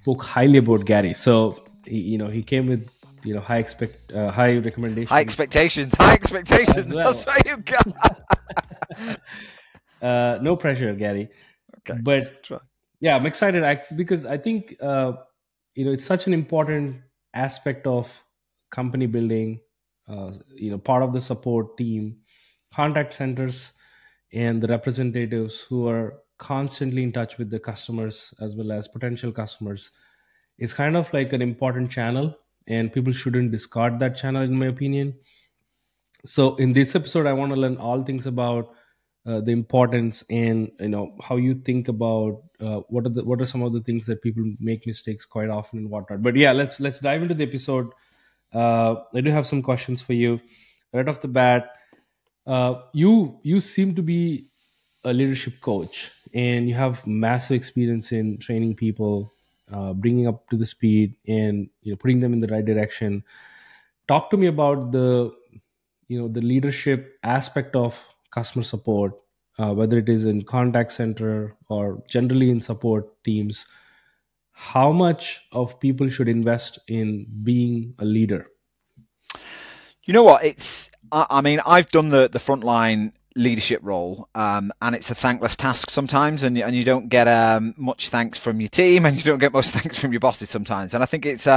spoke highly about Garry. So he came with high High recommendations expectations. as well. That's what you got. No pressure, Garry. Okay. But Try. yeah, I'm excited actually because I think it's such an important aspect of company building. Part of the support team, contact centers, and the representatives who are constantly in touch with the customers as well as potential customers. It's kind of like an important channel, and people shouldn't discard that channel, in my opinion. So in this episode, I want to learn all things about the importance, and how you think about what are some of the things that people make mistakes quite often and whatnot. But yeah, let's dive into the episode. I do have some questions for you right off the bat. You seem to be a leadership coach, and you have massive experience in training people, bringing up to the speed, and putting them in the right direction. Talk to me about the leadership aspect of customer support, whether it is in contact center or generally in support teams. How much of people should invest in being a leader? You know what? I mean, I've done the frontline leadership role, and it's a thankless task sometimes, and you don't get much thanks from your team, and you don't get much thanks from your bosses sometimes. And I think it's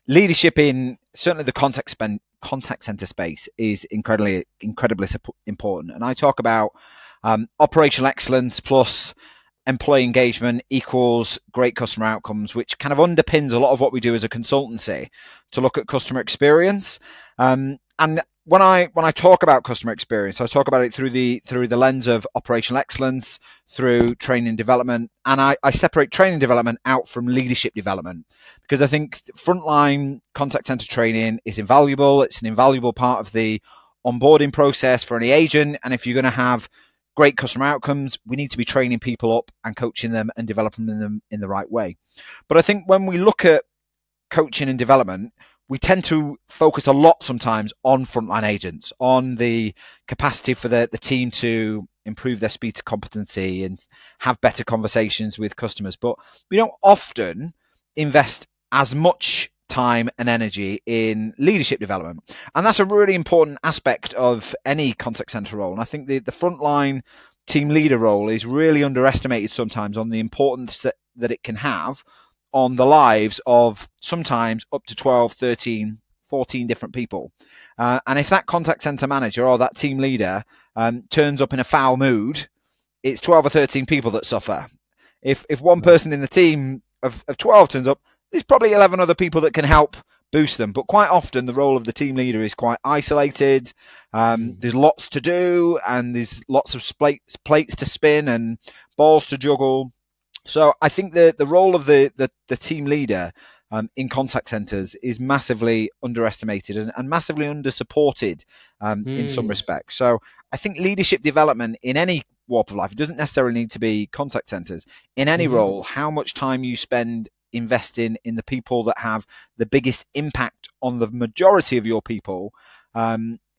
leadership in certainly the contact center space is incredibly important. And I talk about operational excellence plus employee engagement equals great customer outcomes, which kind of underpins a lot of what we do as a consultancy to look at customer experience. And when I talk about customer experience, I talk about it through the lens of operational excellence, through training and development, and I separate training development out from leadership development, because I think frontline contact center training is invaluable. It's an invaluable part of the onboarding process for any agent, and if you're going to have great customer outcomes, we need to be training people up and coaching them and developing them in the right way. But I think when we look at coaching and development, we tend to focus a lot sometimes on frontline agents, on the capacity for the team to improve their speed to competency and have better conversations with customers. But we don't often invest as much time and energy in leadership development. And that's a really important aspect of any contact center role. And I think the frontline team leader role is really underestimated sometimes on the importance that it can have on the lives of sometimes up to 12, 13, 14 different people. And if that contact center manager or that team leader turns up in a foul mood, it's 12 or 13 people that suffer. If one person in the team of 12 turns up, there's probably 11 other people that can help boost them. But quite often the role of the team leader is quite isolated. There's lots to do, and there's lots of plates to spin and balls to juggle. So I think the role of the team leader in contact centers is massively underestimated and massively undersupported in some respects. So I think leadership development in any walk of life, it doesn't necessarily need to be contact centers, in any role, how much time you spend investing in the people that have the biggest impact on the majority of your people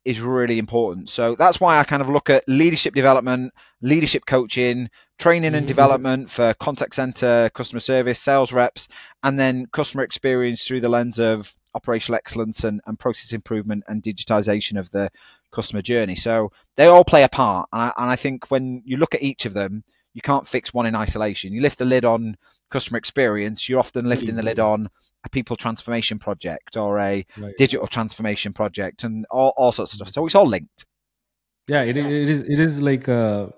is really important. So that's why I kind of look at leadership development, leadership coaching, training and development for contact center, customer service, sales reps, and then customer experience through the lens of operational excellence and process improvement and digitization of the customer journey. So they all play a part. And I think when you look at each of them, you can't fix one in isolation. You lift the lid on customer experience, you're often lifting the lid on a people transformation project or a digital transformation project and all sorts of stuff. So it's all linked. Yeah, it is like the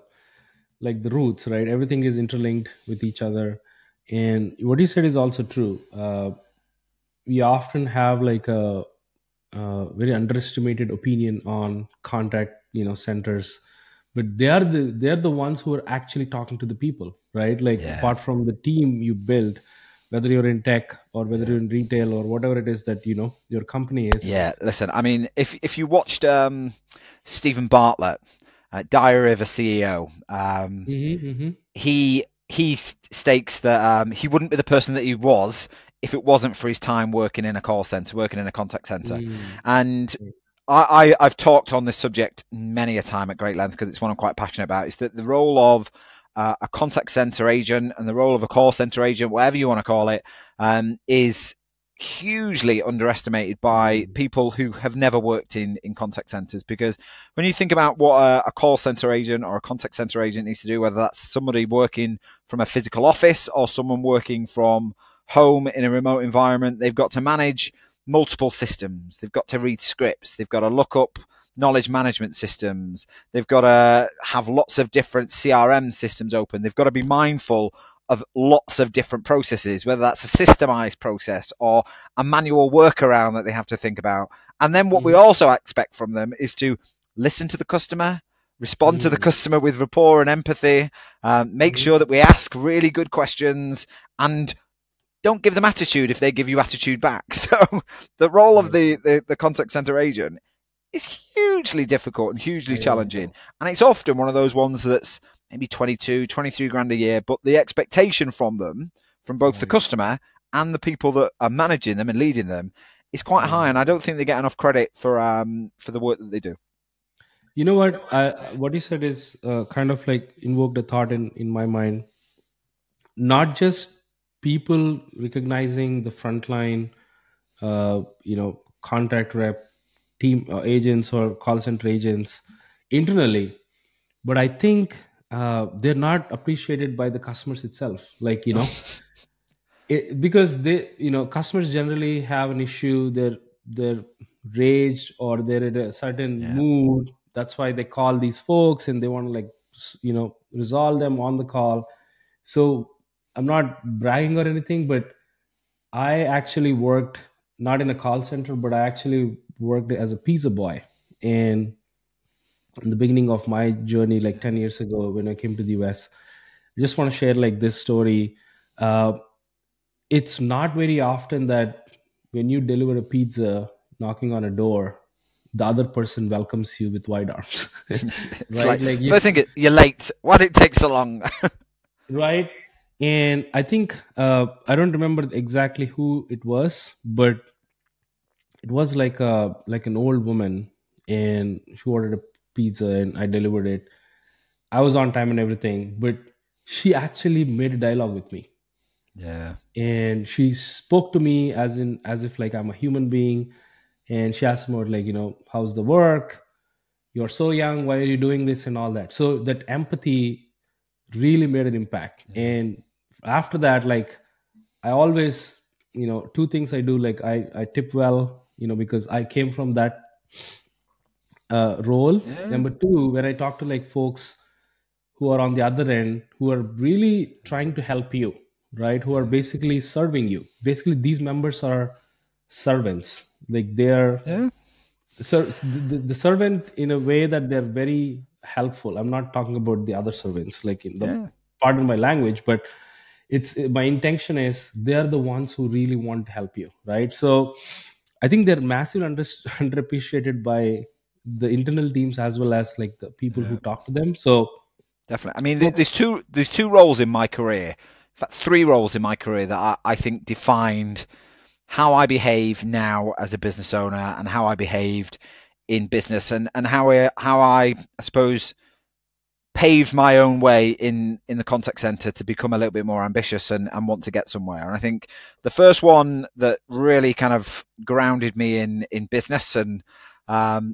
roots, right? Everything is interlinked with each other. And what you said is also true. We often have like a very underestimated opinion on contact centers, but they are the ones who are actually talking to the people, right? Like apart from the team you build, whether you're in tech or whether you're in retail or whatever it is that your company is. Yeah, listen, I mean, if you watched Stephen Bartlett, Diary of a CEO, he states that he wouldn't be the person that he was if it wasn't for his time working in a call center, working in a contact center. And I've talked on this subject many a time at great length because it's one I'm quite passionate about. Is that the role of a contact center agent and the role of a call center agent, whatever you want to call it, is hugely underestimated by people who have never worked in contact centers. Because when you think about what a call center agent or a contact center agent needs to do, whether that's somebody working from a physical office or someone working from home in a remote environment, they've got to manage multiple systems. They've got to read scripts. They've got to look up knowledge management systems. They've got to have lots of different CRM systems open. They've got to be mindful of lots of different processes, whether that's a systemized process or a manual workaround that they have to think about. And then what we also expect from them is to listen to the customer, respond to the customer with rapport and empathy, make sure that we ask really good questions, and don't give them attitude if they give you attitude back. So the role of the contact center agent is hugely difficult and hugely challenging. And it's often one of those ones that's maybe 22, 23 grand a year, but the expectation from them, from both the customer and the people that are managing them and leading them, is quite high. And I don't think they get enough credit for the work that they do. You know what? What you said is kind of like invoked a thought in my mind. Not just people recognizing the frontline, contract rep, team agents or call center agents internally, but I think they're not appreciated by the customers itself. Like, because customers generally have an issue. They're raged or they're in a certain mood. That's why they call these folks and they want to resolve them on the call. So I'm not bragging or anything, but I actually worked not in a call center, but I actually worked as a pizza boy. And in the beginning of my journey, like 10 years ago, when I came to the US, I just want to share like this story. It's not very often that when you deliver a pizza knocking on a door, the other person welcomes you with wide arms. Right? Like first thing, you're late. Why did it take so long? Right. And I think I don't remember exactly who it was, but it was like an old woman, and she ordered a pizza and I delivered it. I was on time and everything, but she actually made a dialogue with me. Yeah. And she spoke to me as if like I'm a human being. And she asked me about, like, how's the work? You're so young. Why are you doing this and all that? So that empathy really made an impact. And after that, like, I always, two things I do, like I tip well, because I came from that role. Number two, when I talk to like folks who are on the other end, who are really trying to help you, right? Who are basically serving you. Basically, these members are servants. Like they're the servant in a way that they're very helpful. I'm not talking about the other servants, like pardon my language, but it's my intention is they're the ones who really want to help you, right? So I think they're massively underappreciated by the internal teams as well as like the people who talk to them. So definitely. I mean, there's two roles in my career. In fact, three roles in my career that I think defined how I behave now as a business owner and how I behaved in business, and how I suppose paved my own way in the contact center to become a little bit more ambitious and want to get somewhere. And I think the first one that really kind of grounded me in business and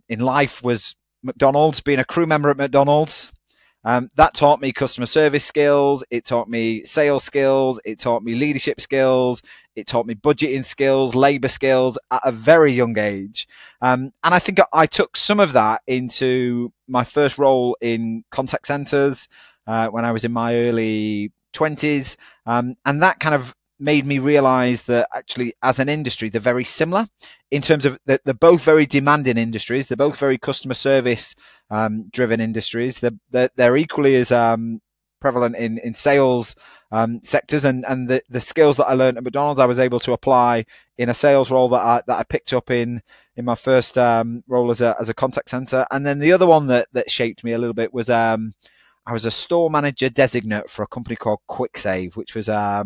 in life was McDonald's, being a crew member at McDonald's. That taught me customer service skills. It taught me sales skills. It taught me leadership skills. It taught me budgeting skills, labor skills at a very young age. And I think I took some of that into my first role in contact centers when I was in my early 20s. And that kind of made me realize that actually as an industry, they're very similar in terms of they're both very demanding industries. They're both very customer service driven industries. They're equally as prevalent in sales sectors, and the skills that I learned at McDonald's, I was able to apply in a sales role that I picked up in my first role as a contact center. And then the other one that shaped me a little bit was I was a store manager designate for a company called QuickSave, which was a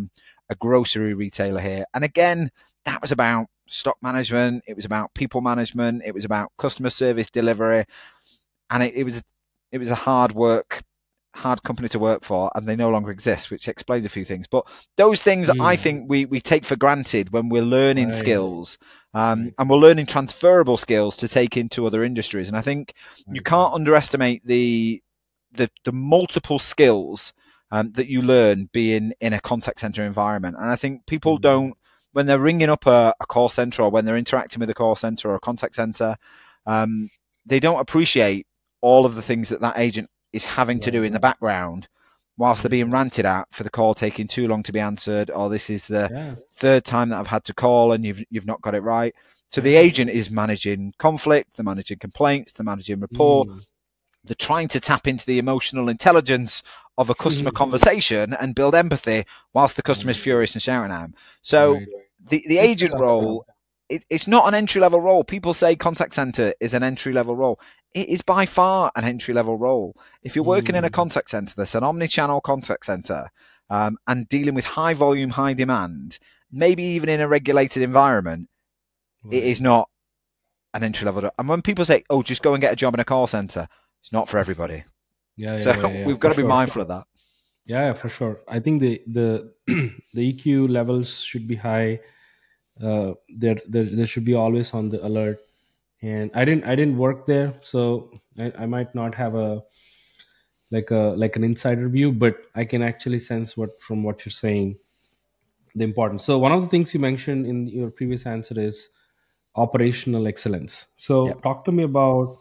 grocery retailer here. And again, that was about stock management. It was about people management. It was about customer service delivery. And it was a hard work hard company to work for, and they no longer exist, which explains a few things. But those things I Mm. think we take for granted when we're learning Right. skills, Right. and we're learning transferable skills to take into other industries. And I think you Right. can't underestimate the multiple skills that you learn being in a contact center environment. And I think people Mm. don't, when they're ringing up a call center, or when they're interacting with a call center or a contact center, they don't appreciate all of the things that that agent is having to do Right. in the background whilst they're Right. being ranted at for the call taking too long to be answered, or this is the Yeah. third time that I've had to call and you've not got it right. So the Yeah. agent is managing conflict, they're managing complaints, they're managing rapport, Mm. they're trying to tap into the emotional intelligence of a customer conversation and build empathy whilst the customer is Right. furious and shouting at them. So Right. the It's a agent tough job. role, it's not an entry level role. People say contact center is an entry level role. It is by far an entry level role. If you're working in a Mm. contact center, that's an omni-channel contact center, and dealing with high volume, high demand, maybe even in a regulated environment, it Right. is not an entry level. And when people say, "Oh, just go and get a job in a call center," it's not for everybody. Yeah. Yeah. So Yeah. Yeah. we've got For to be sure. mindful of that. Yeah. Yeah, for sure. I think the the EQ levels should be high. There should be always on the alert. And I didn't work there, so I might not have a like an insider view, but I can actually sense what from what you're saying the importance. So one of the things you mentioned in your previous answer is operational excellence. Yeah. So talk to me about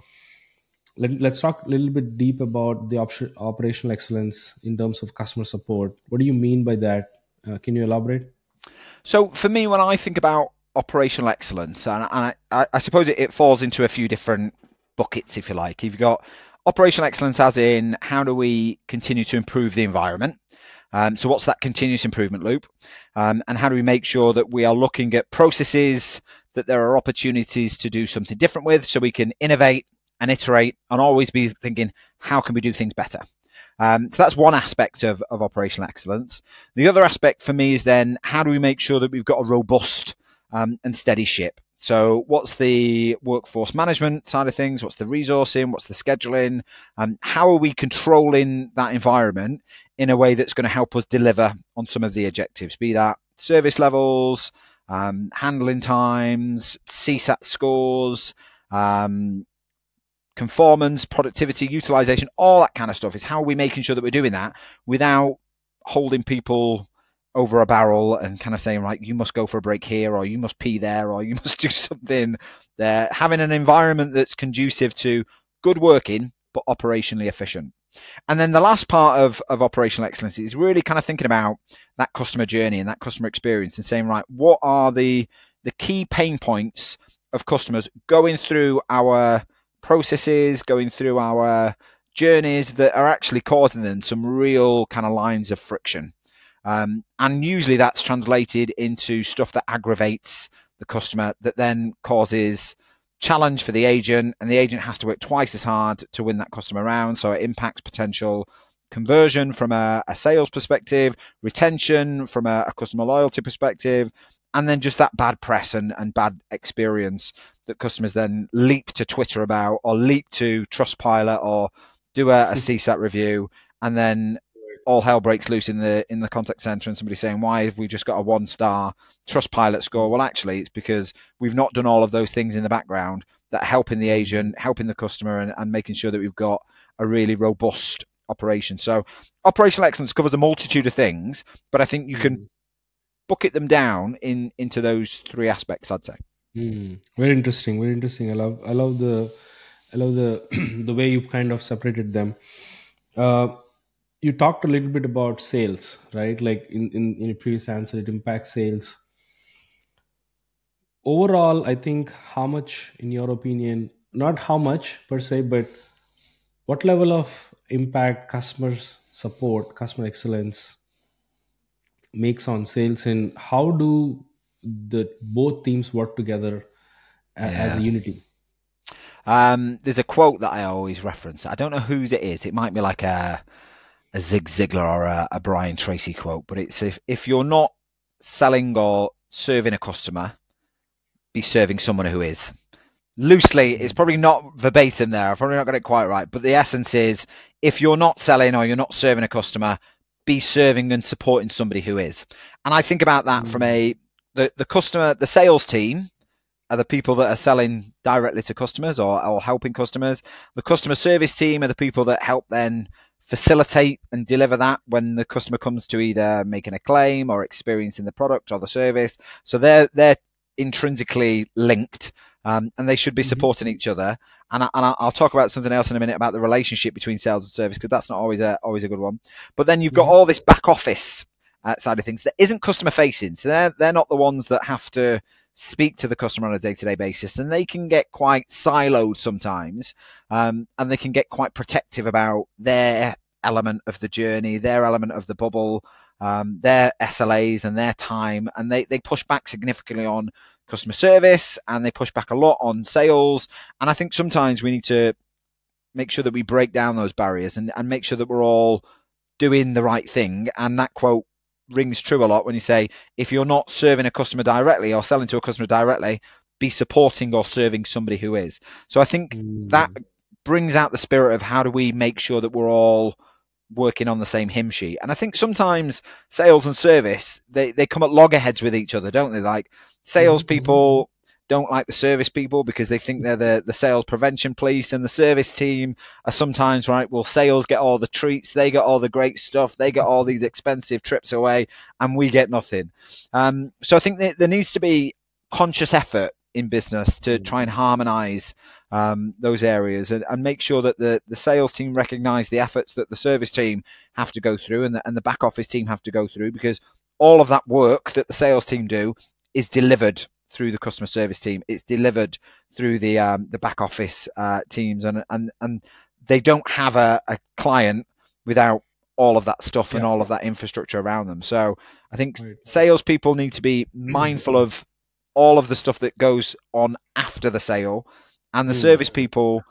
let's talk a little bit deep about the operational excellence in terms of customer support. What do you mean by that? Can you elaborate? So for me, when I think about operational excellence, and I suppose it falls into a few different buckets, if you like. You've got operational excellence as in how do we continue to improve the environment? So what's that continuous improvement loop? And how do we make sure that we are looking at processes that there are opportunities to do something different with, so we can innovate and iterate and always be thinking, how can we do things better? So that's one aspect of operational excellence. The other aspect for me is then how do we make sure that we've got a robust and steady ship? So what's the workforce management side of things? What's the resourcing? What's the scheduling? How are we controlling that environment in a way that's going to help us deliver on some of the objectives, be that service levels, handling times, CSAT scores, conformance, productivity, utilization, all that kind of stuff. Is how are we making sure that we're doing that without holding people over a barrel and kind of saying, right, you must go for a break here, or you must pee there, or you must do something there. Having an environment that's conducive to good working, but operationally efficient. And then the last part of operational excellence is really kind of thinking about that customer journey and that customer experience and saying, right, what are the key pain points of customers going through our processes, going through our journeys that are actually causing them some real kind of lines of friction. And usually that's translated into stuff that aggravates the customer, that then causes challenge for the agent, and the agent has to work twice as hard to win that customer around. So it impacts potential conversion from a sales perspective, retention from a customer loyalty perspective, and then just that bad press and bad experience that customers then leap to Twitter about, or leap to Trustpilot, or do a CSAT review, and then all hell breaks loose in the contact center, and somebody saying, why have we just got a 1-star Trustpilot score? Well, actually, it's because we've not done all of those things in the background that are helping the agent, helping the customer, and making sure that we've got a really robust operation. So operational excellence covers a multitude of things, but I think you can bucket them down into those three aspects, I'd say. Very interesting. Very interesting. I love the the way you kind of separated them. Uh, you talked a little bit about sales, right? Like in your previous answer, it impacts sales. Overall, I think how much, in your opinion, not how much per se, but what level of impact customer support, customer excellence makes on sales, and how do the both teams work together as a Yeah. unity? There's a quote that I always reference. I don't know whose it is. It might be like a Zig Ziglar or a Brian Tracy quote, but it's if you're not selling or serving a customer, be serving someone who is. Loosely, it's Mm. probably not verbatim there. I've probably not got it quite right, but the essence is if you're not selling or you're not serving a customer, be serving and supporting somebody who is. And I think about that from Mm. the customer, the sales team are the people that are selling directly to customers or helping customers. The customer service team are the people that help then facilitate and deliver that when the customer comes to either making a claim or experiencing the product or the service. So they're intrinsically linked, and they should be Mhm. supporting each other. And I'll talk about something else in a minute about the relationship between sales and service, because that's not always a good one. But then you've got Mhm. all this back office side of things that isn't customer facing. So they're not the ones that have to speak to the customer on a day-to-day basis, and they can get quite siloed sometimes, and they can get quite protective about their element of the journey, their element of the bubble, their SLAs and their time, and they push back significantly on customer service, and they push back a lot on sales. And I think sometimes we need to make sure that we break down those barriers and make sure that we're all doing the right thing. And that quote rings true a lot when you say, if you're not serving a customer directly or selling to a customer directly, be supporting or serving somebody who is. So I think that Mm. brings out the spirit of how do we make sure that we're all working on the same hymn sheet. And I think sometimes sales and service, they come at loggerheads with each other, don't they? Like Mhm. Mhm. salespeople don't like the service people because they think they're the sales prevention police, and the service team are sometimes right. Well, sales get all the treats, they get all the great stuff, they get all these expensive trips away, and we get nothing. So I think that there needs to be conscious effort in business to try and Mm. harmonize those areas, and make sure that the sales team recognize the efforts that the service team have to go through, and the back office team have to go through, because all of that work that the sales team do is delivered through the customer service team. It's delivered through the back office teams, and they don't have a client without all of that stuff and Yeah. all of that infrastructure around them. So I think Right. salespeople need to be mindful of all of the stuff that goes on after the sale, and the Mm. service people.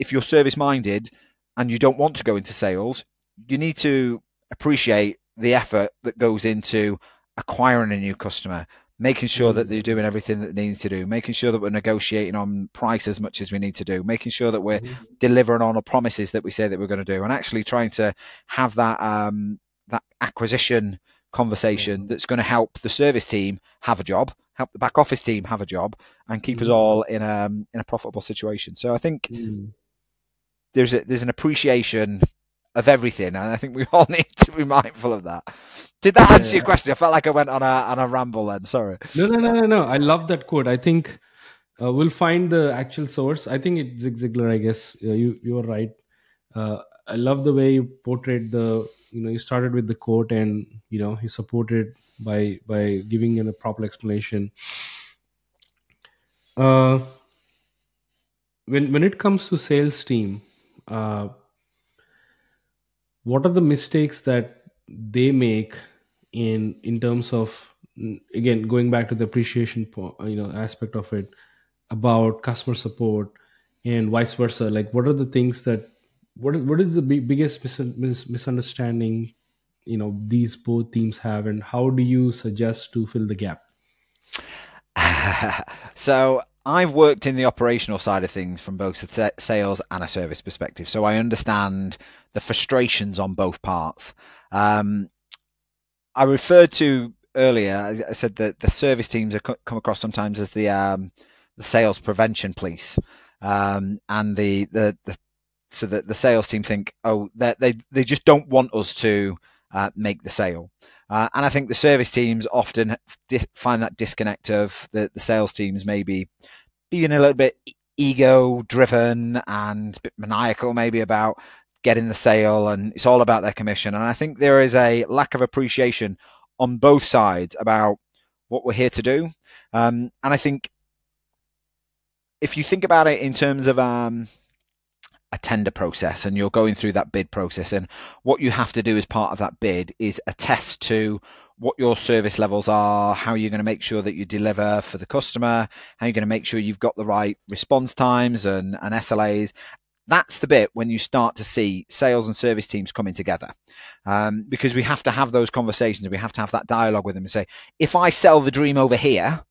If you're service minded and you don't want to go into sales, you need to appreciate the effort that goes into acquiring a new customer, making sure that they're Mm. doing everything that they need to do, making sure that we're negotiating on price as much as we need to do, making sure that we're Mhm. delivering on the promises that we say that we're going to do, and actually trying to have that acquisition conversation Yeah. that's going to help the service team have a job, help the back office team have a job, and keep us Mhm. all in a profitable situation. So I think Mm. there's an appreciation of everything, and I think we all need to be mindful of that. Did that Yeah. answer your question? I felt like I went on a ramble then. Sorry. No, no, no, no, no. I love that quote. I think we'll find the actual source. I think it's Zig Ziglar. I guess you are right. I love the way you portrayed the. You started with the quote, and he supported by giving a proper explanation. Uh, when it comes to sales team, uh, what are the mistakes that they make in terms of, again, going back to the appreciation aspect of it, about customer support and vice versa? Like, what are the things that what is the biggest misunderstanding these both teams have, and how do you suggest to fill the gap? So I've worked in the operational side of things from both a sales and a service perspective, so I understand the frustrations on both parts. Um, I referred to earlier, I said that the service teams are come across sometimes as the sales prevention police, and so that the sales team think, oh, they just don't want us to make the sale. And I think the service teams often find that disconnect of the sales teams maybe being a little bit ego driven and a bit maniacal maybe about getting the sale, and it's all about their commission. And I think there is a lack of appreciation on both sides about what we're here to do. And I think if you think about it in terms of a tender process, and you're going through that bid process, and what you have to do as part of that bid is attest to what your service levels are, how you're going to make sure that you deliver for the customer, how you're going to make sure you've got the right response times and SLAs. That's the bit when you start to see sales and service teams coming together, because we have to have those conversations, we have to have that dialogue with them and say, if I sell the dream over here,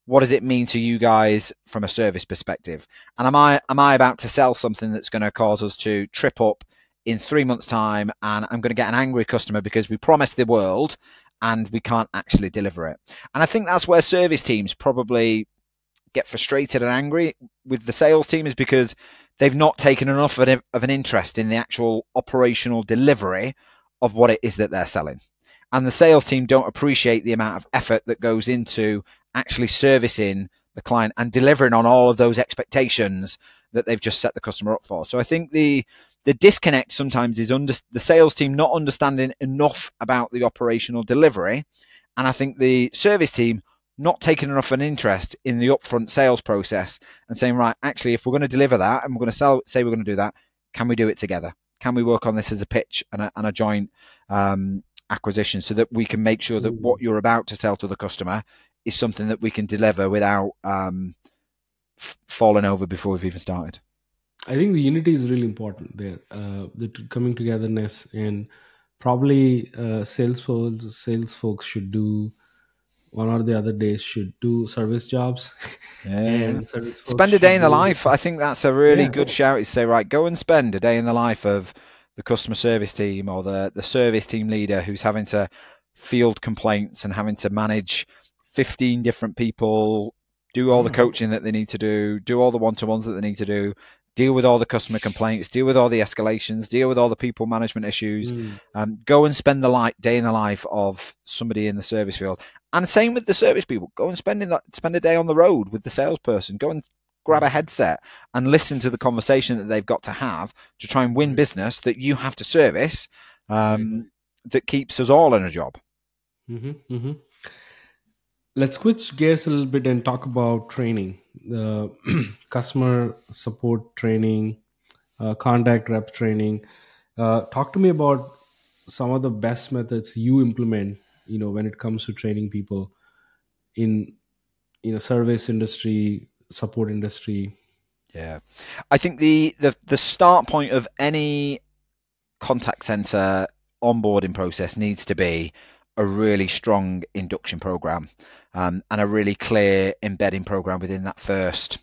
what does it mean to you guys from a service perspective? And am I about to sell something that's going to cause us to trip up in 3 months' time, and I'm going to get an angry customer because we promised the world and we can't actually deliver it. And I think that's where service teams probably get frustrated and angry with the sales team, is because they've not taken enough of an interest in the actual operational delivery of what it is that they're selling. And the sales team don't appreciate the amount of effort that goes into actually servicing the client and delivering on all of those expectations that they've just set the customer up for. So I think the disconnect sometimes is the sales team not understanding enough about the operational delivery, and I think the service team not taking enough an interest in the upfront sales process and saying, right, actually, if we're going to deliver that and we're going to say we're going to do that, can we do it together? Can we work on this as a pitch and a joint acquisition, so that we can make sure that what you're about to sell to the customer is something that we can deliver without falling over before we've even started? I think the unity is really important there. The coming togetherness, and probably sales folks should do one or the other days should do service jobs, Yeah. and service folks Spend a day should in the do. life. I think that's a really Yeah, good shout, is say, right, go and spend a day in the life of the customer service team or the service team leader who's having to field complaints and having to manage 15 different people, do all the coaching that they need to do all the one-to-ones that they need to do, deal with all the customer complaints, deal with all the escalations, deal with all the people management issues. Go and spend the day in the life of somebody in the service field. And same with the service people. Go and spend a day on the road with the salesperson. Go and grab a headset and listen to the conversation that they've got to have to try and win business that you have to service, that keeps us all in a job. Let's switch gears a little bit and talk about training, the customer support training, contact rep training. Talk to me about some of the best methods you implement, when it comes to training people in, service industry, support industry. Yeah, I think the start point of any contact center onboarding process needs to be a really strong induction program, and a really clear embedding program within that first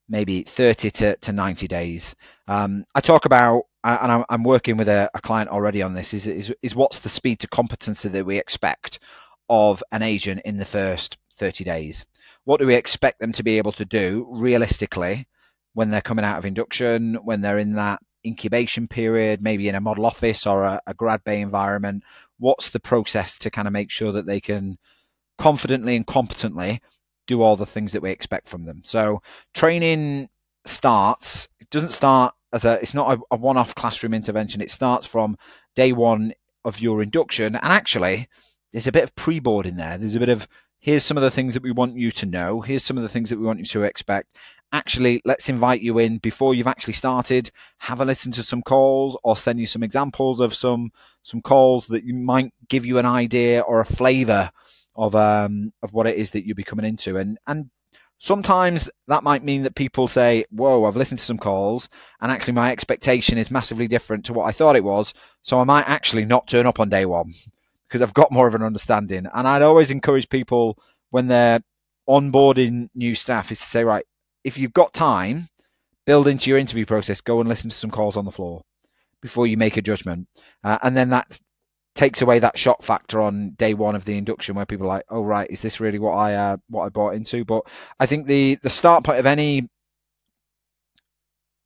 maybe 30 to 90 days. I talk about, and I'm working with a client already on this, is what's the speed to competency that we expect of an agent in the first 30 days? What do we expect them to be able to do realistically when they're coming out of induction, when they're in that incubation period, maybe in a model office or a grad bay environment? What's the process to kind of make sure that they can confidently and competently do all the things that we expect from them? So training it doesn't start it's not a one-off classroom intervention. It starts from day one of your induction, and actually there's a bit of pre-board in there. There's a bit of, here's some of the things that we want you to know, here's some of the things that we want you to expect. Actually, let's invite you in before you've actually started, have a listen to some calls, or send you some examples of some calls that you might give you an idea or a flavor of what it is that you'll be coming into. And sometimes that might mean that people say, whoa, I've listened to some calls and actually my expectation is massively different to what I thought it was, so I might actually not turn up on day one because I've got more of an understanding. And I'd always encourage people when they're onboarding new staff is to say, right, if you've got time, build into your interview process, go and listen to some calls on the floor before you make a judgment. And then that takes away that shock factor on day one of the induction where people are like, oh, right, is this really what I bought into? But I think the start point of any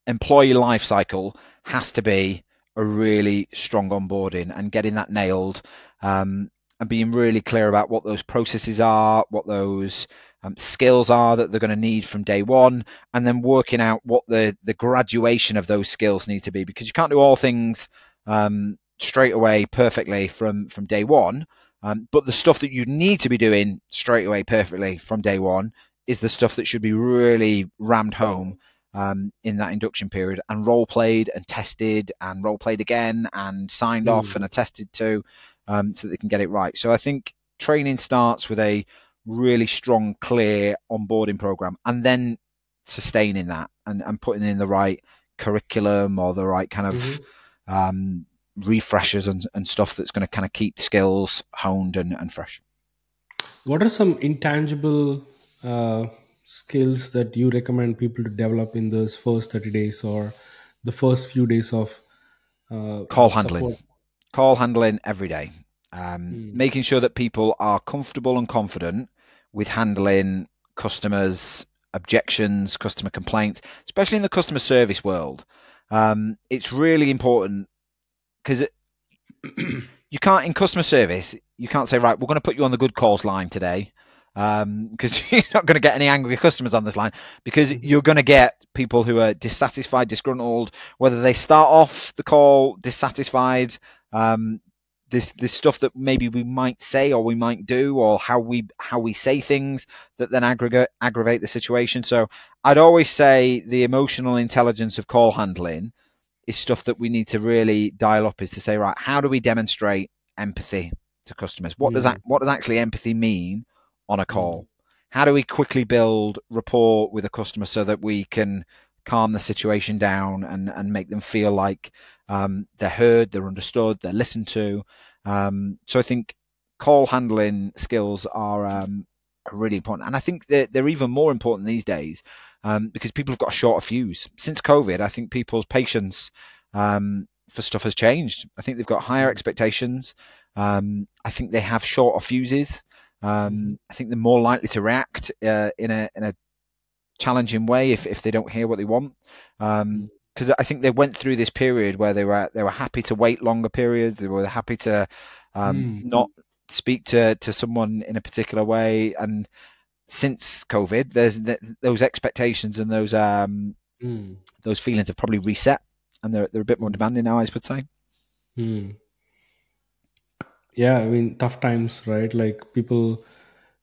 employee life cycle has to be a really strong onboarding and getting that nailed, and being really clear about what those processes are, what those skills are that they're going to need from day one, and then working out what the graduation of those skills need to be, because you can't do all things straight away perfectly from day one, but the stuff that you need to be doing straight away perfectly from day one is the stuff that should be really rammed home in that induction period, and role played and tested and role played again and signed off and attested to, so that they can get it right. So I think training starts with a really strong, clear onboarding program, and then sustaining that and putting in the right curriculum or the right kind of refreshers and stuff that's going to kind of keep skills honed and fresh. What are some intangible skills that you recommend people to develop in those first 30 days or the first few days of Call handling. support. Call handling every day. Mm, Making sure that people are comfortable and confident with handling customers' objections, customer complaints, especially in the customer service world. It's really important because you can't, in customer service, you can't say, right, we're going to put you on the good calls line today, because you're not going to get any angry customers on this line, because mhm, you're going to get people who are dissatisfied, disgruntled, whether they start off the call dissatisfied. This stuff that maybe we might say or we might do, or how we say things that then aggravate the situation. So I'd always say the emotional intelligence of call handling is stuff that we need to really dial up, is to say, right, how do we demonstrate empathy to customers? mm, What does actually empathy mean on a mm, call? How do we quickly build rapport with a customer so that we can calm the situation down and make them feel like they're heard, they're understood, they're listened to? So I think call handling skills are really important, and I think they're even more important these days, because people have got a shorter fuse. Since COVID, I think people's patience for stuff has changed. I think they've got higher mm, expectations. I think they have shorter fuses. mhm, I think they're more likely to react in a challenging way if they don't hear what they want. mm, Because I think they went through this period where they were happy to wait longer periods. They were happy to mm, not speak to someone in a particular way. And since COVID, there's those expectations and mm, those feelings have probably reset, and they're a bit more mm, demanding now, I would say. mm. Yeah, I mean, tough times, right? Like people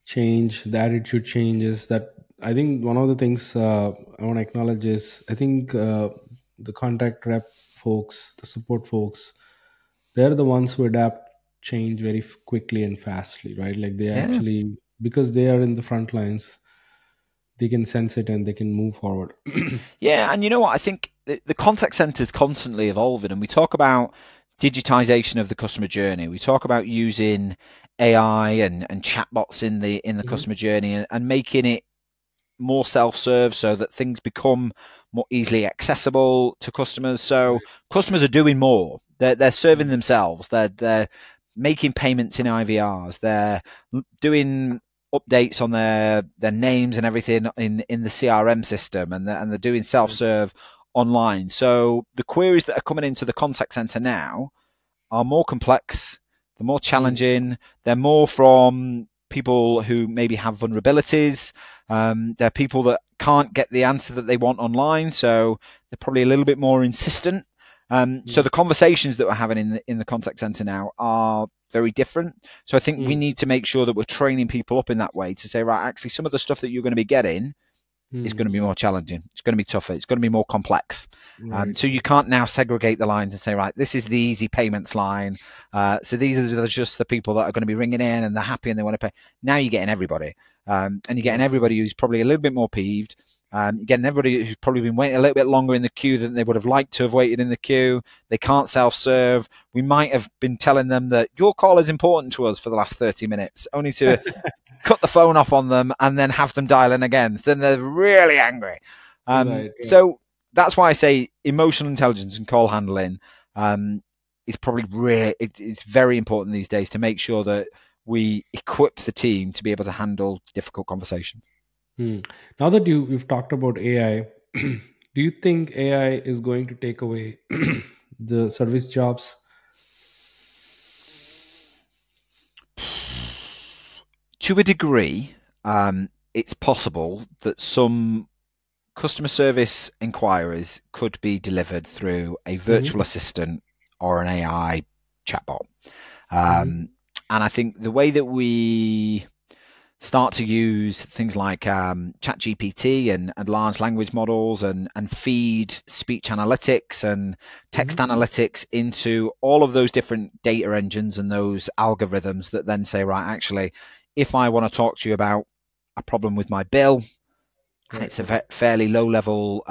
change, the attitude changes. That I think one of the things I want to acknowledge is I think the contact rep folks, the support folks, they're the ones who adapt change very quickly and fastly, right? Like they Yeah, actually, because they are in the front lines, they can sense it and they can move forward. yeah, and you know what? I think the contact center is constantly evolving, and we talk about digitization of the customer journey. We talk about using AI and chatbots in the Mhm. customer journey, and making it more self-serve so that things become more easily accessible to customers. So Right. customers are doing more. They're serving themselves. They're making payments in IVRs. They're doing updates on their names and everything in the CRM system, and they're doing Mm, self-serve online. So the queries that are coming into the contact center now are more complex, they're more mm, challenging, they're more from people who maybe have vulnerabilities. They're people that can't get the answer that they want online, so they're probably a little bit more insistent. So mm, the conversations that we're having in the contact center now are very different. So I think we mm, need to make sure that we're training people up in that way to say, right, actually, some of the stuff that you're going to be getting is going mm. to be more challenging. It's going to be tougher. It's going to be more complex. Right. So you can't now segregate the lines and say, right, this is the easy payments line. So these are just the people that are going to be ringing in and they're happy and they want to pay. Now you're getting everybody. And you're getting Right. everybody who's probably a little bit more peeved. You're getting everybody who's probably been waiting a little bit longer in the queue than they would have liked to have waited in the queue. They can't self-serve. We might have been telling them that your call is important to us for the last 30 minutes, only to cut the phone off on them and then have them dial in again. So then they're really angry. Right. Right. So that's why I say emotional intelligence and call handling is probably it's very important these days to make sure that we equip the team to be able to handle difficult conversations. Hmm. Now that you've talked about AI, do you think AI is going to take away the service jobs? To a degree, it's possible that some customer service inquiries could be delivered through a Hmm. virtual assistant or an AI chatbot. Hmm. Um, and I think the way that we start to use things like ChatGPT and large language models and feed speech analytics and text Hmm. analytics into all of those different data engines and those algorithms that then say, right, actually, if I want to talk to you about a problem with my bill, and Right. it's a fairly low level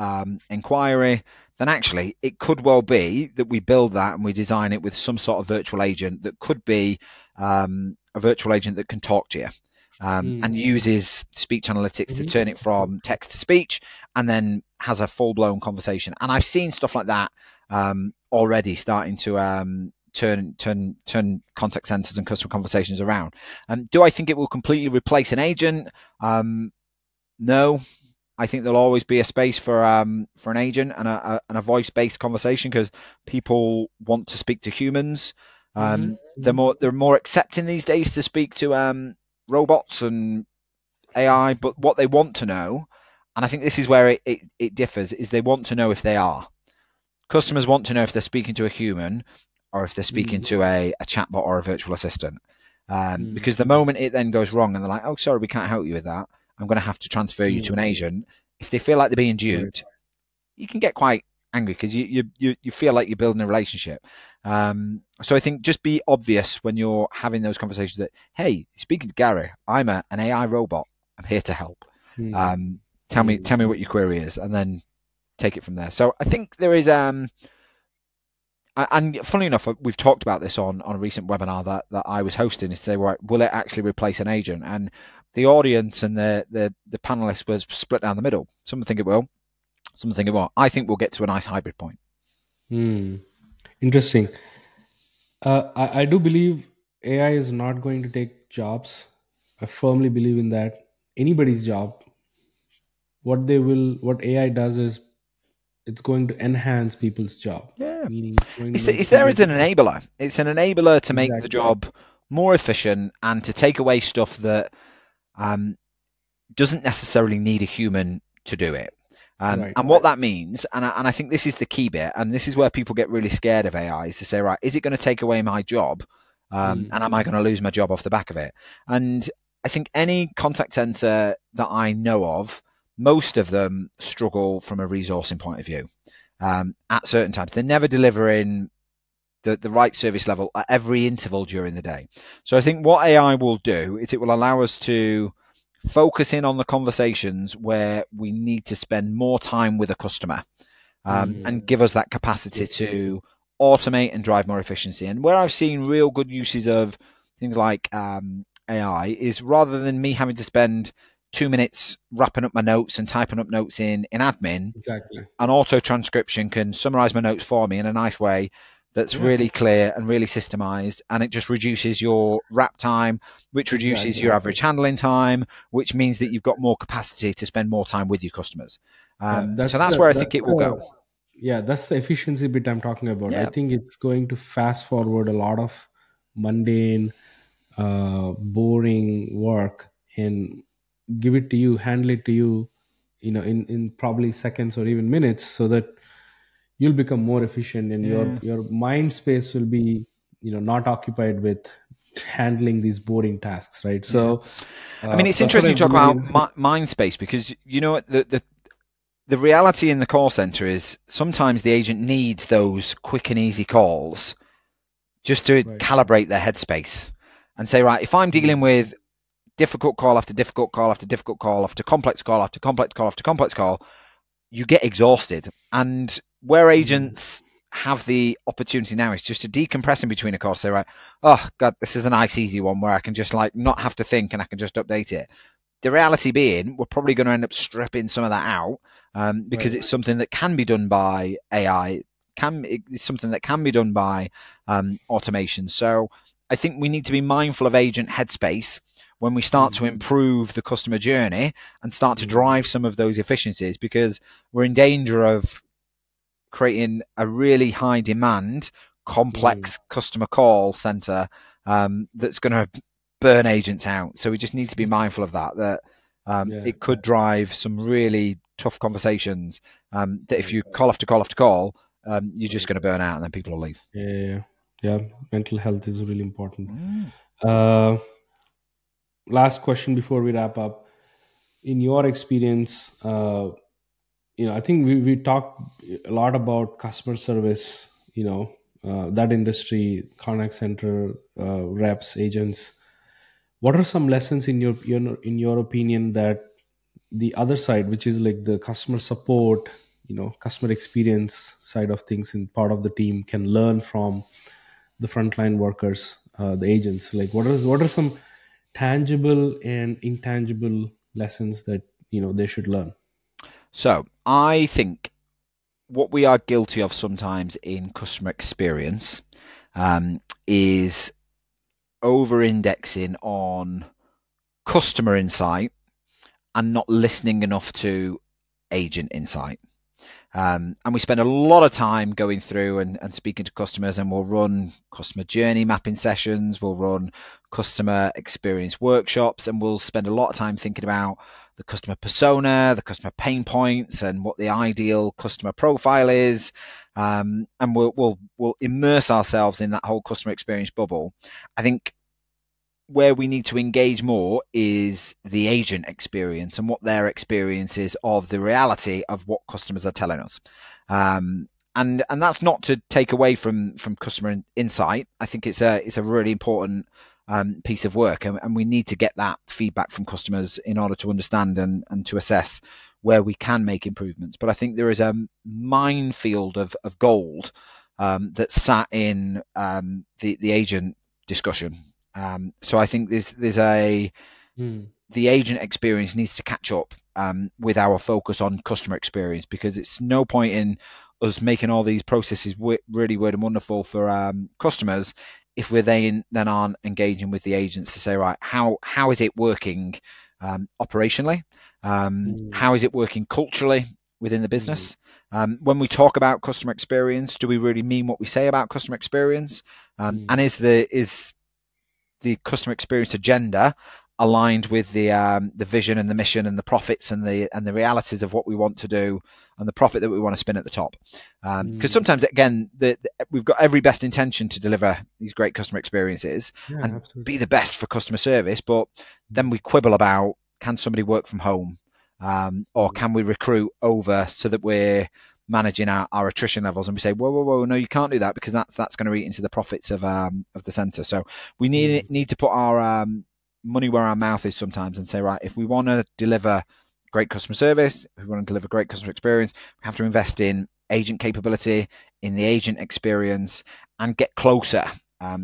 inquiry, then actually it could well be that we build that and we design it with some sort of virtual agent that could be a virtual agent that can talk to you, Hmm. and uses speech analytics to Hmm. turn it from text to speech and then has a full blown conversation. And I've seen stuff like that already starting to turn contact centers and customer conversations around. Do I think it will completely replace an agent? No. I think there'll always be a space for an agent and a voice based conversation, because people want to speak to humans. They're more accepting these days to speak to robots and AI, but what they want to know, and I think this is where it differs, is they want to know if they are. Customers want to know if they're speaking to a human or if they're speaking to a chatbot or a virtual assistant. Because the moment it then goes wrong and they're like, oh, sorry, we can't help you with that, I'm going to have to transfer you to an agent. If they feel like they're being duped, you can get quite angry, because you feel like you're building a relationship. So I think just be obvious when you're having those conversations that, hey, speaking to Gary, I'm an AI robot. I'm here to help. Tell me what your query is, and then take it from there. So I think there is and funnily enough, we've talked about this on a recent webinar that I was hosting, is to say, right, will it actually replace an agent? And the audience and the panelists was split down the middle. Some think it will, some think it won't. I think we'll get to a nice hybrid point. Interesting. I do believe AI is not going to take jobs. I firmly believe in that. Anybody's job. What AI does is it's going to enhance people's job. Yeah. Meaning It's there as an enabler. It's an enabler to make the job more efficient and to take away stuff that doesn't necessarily need a human to do it. And what that means, and I think this is the key bit, and this is where people get really scared of AI, is to say, right, is it going to take away my job? And am I going to lose my job off the back of it? And I think any contact center that I know of, most of them struggle from a resourcing point of view. At certain times, they're never delivering the right service level at every interval during the day. So I think what AI will do is it will allow us to focus in on the conversations where we need to spend more time with a customer, and give us that capacity to automate and drive more efficiency. And where I've seen real good uses of things like AI is, rather than me having to spend 2 minutes wrapping up my notes and typing up notes in admin, an auto transcription can summarize my notes for me in a nice way that's really clear and really systemized, and it just reduces your wrap time, which reduces your average handling time, which means that you've got more capacity to spend more time with your customers. So that's where I think it will go. Yeah, that's the efficiency bit I'm talking about. I think it's going to fast forward a lot of mundane, boring work and give it to you, handle it to you, in probably seconds or even minutes, so that you'll become more efficient, and your mind space will be not occupied with handling these boring tasks, right? So I mean, it's interesting you talk about mind space, because the reality in the call center is sometimes the agent needs those quick and easy calls just to calibrate their headspace and say, right, if I'm dealing with difficult call after difficult call after difficult call after complex call after complex call after complex call, you get exhausted. And where agents have the opportunity now is just to decompress in between a call, say, right, oh God, this is a nice easy one where I can just not have to think and I can just update it. The reality being, we're probably going to end up stripping some of that out, because it's something that can be done by AI. It's something that can be done by automation. So I think we need to be mindful of agent headspace when we start to improve the customer journey and start to drive some of those efficiencies, because we're in danger of creating a really high demand, complex customer call center that's going to burn agents out. So we just need to be mindful of that it could drive some really tough conversations, that if you call after call after call, you're just going to burn out and then people will leave. Yeah. Mental health is really important. Last question before we wrap up. In your experience, I think we talked a lot about customer service, that industry, contact center, reps, agents. What are some lessons in your opinion that the other side, which is like the customer support, customer experience side of things, in part of the team, can learn from the frontline workers, the agents? Like, what are some tangible and intangible lessons that they should learn? So I think what we are guilty of sometimes in customer experience is over-indexing on customer insight and not listening enough to agent insight. And we spend a lot of time going through and speaking to customers, and we'll run customer journey mapping sessions, we'll run customer experience workshops, and we'll spend a lot of time thinking about the customer persona, the customer pain points, and what the ideal customer profile is. And we'll immerse ourselves in that whole customer experience bubble. I think where we need to engage more is the agent experience and what their experience is of the reality of what customers are telling us. And that's not to take away from customer insight. I think it's a really important piece of work, and we need to get that feedback from customers in order to understand and to assess where we can make improvements. But I think there is a minefield of gold that's sat in the agent discussion. So I think the agent experience needs to catch up with our focus on customer experience, because it's no point in us making all these processes really weird and wonderful for customers if we then aren't engaging with the agents to say, right, how is it working operationally? How is it working culturally within the business? When we talk about customer experience, do we really mean what we say about customer experience? And is the customer experience agenda aligned with the vision and the mission and the profits and the realities of what we want to do and the profit that we want to spin at the top? Because sometimes, again, we've got every best intention to deliver these great customer experiences and absolutely be the best for customer service, but then we quibble about, can somebody work from home, or can we recruit over so that we're managing our attrition levels, and we say, whoa, no, you can't do that, because that's going to eat into the profits of the centre. So we need to put our money where our mouth is sometimes and say, right, if we want to deliver great customer service, if we want to deliver great customer experience, we have to invest in agent capability, in the agent experience, and get closer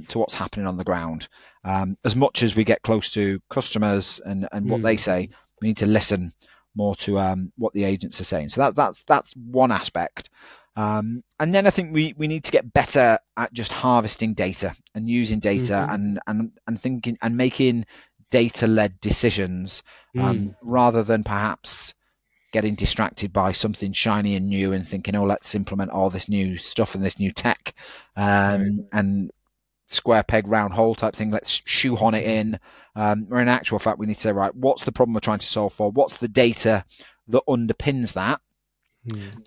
to what's happening on the ground. As much as we get close to customers and what they say, we need to listen more to what the agents are saying. So that's one aspect. And then I think we need to get better at just harvesting data and using data and thinking and making data-led decisions rather than perhaps getting distracted by something shiny and new and thinking, oh, let's implement all this new stuff and this new tech and square peg round hole type thing, let's shoehorn it in. Or in actual fact, we need to say, right, what's the problem we're trying to solve for? What's the data that underpins that?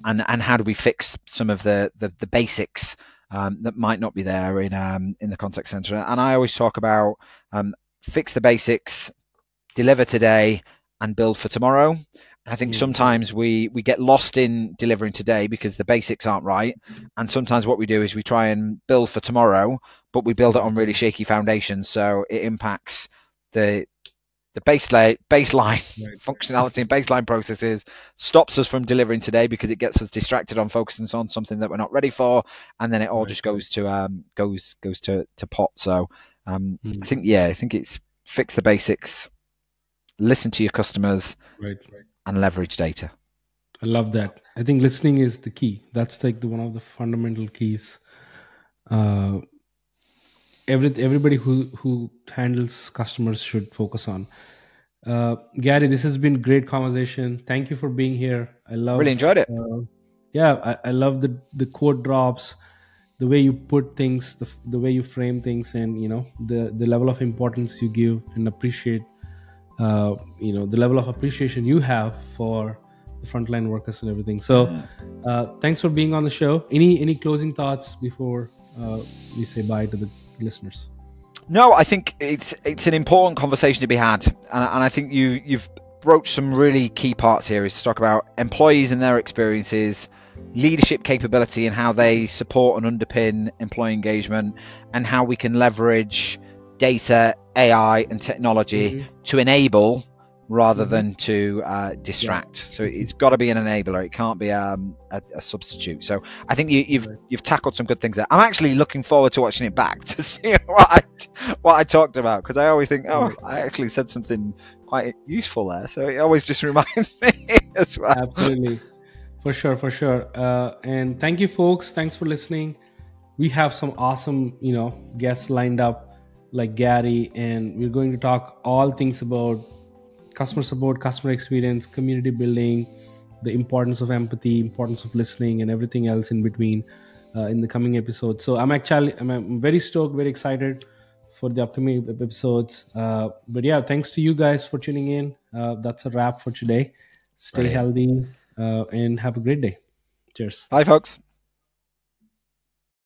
And how do we fix some of the basics that might not be there in the contact center? And I always talk about fix the basics, deliver today, and build for tomorrow. And I think sometimes we get lost in delivering today because the basics aren't right. And sometimes what we do is we try and build for tomorrow, but we build it on really shaky foundations. So it impacts the baseline functionality and baseline processes, stops us from delivering today because it gets us distracted on focusing on something that we're not ready for, and then it all just goes to pot. So I think it's fix the basics, listen to your customers, and leverage data. I love that. I think listening is the key. That's like one of the fundamental keys. Everybody who handles customers should focus on. Garry, this has been great conversation. Thank you for being here. I really enjoyed it. I love the quote drops, the way you put things, the way you frame things, and the level of importance you give and appreciate. The level of appreciation you have for the frontline workers and everything. So thanks for being on the show. Any closing thoughts before we say bye to the listeners? No, I think it's an important conversation to be had, and I think you've broached some really key parts here. Is to talk about employees and their experiences, leadership capability and how they support and underpin employee engagement, and how we can leverage data, AI and technology to enable rather than to distract. So it's got to be an enabler. It can't be a substitute. So I think you've tackled some good things there. I'm actually looking forward to watching it back to see what I talked about, because I always think, I actually said something quite useful there. So it always just reminds me as well. Absolutely. For sure, for sure. And thank you, folks. Thanks for listening. We have some awesome, guests lined up, like Gary, and we're going to talk all things about customer support, customer experience, community building, the importance of empathy, importance of listening, and everything else in between in the coming episodes. So I'm very stoked, very excited for the upcoming episodes. But yeah, thanks to you guys for tuning in. That's a wrap for today. Stay Brilliant. healthy and have a great day. Cheers. Bye, folks.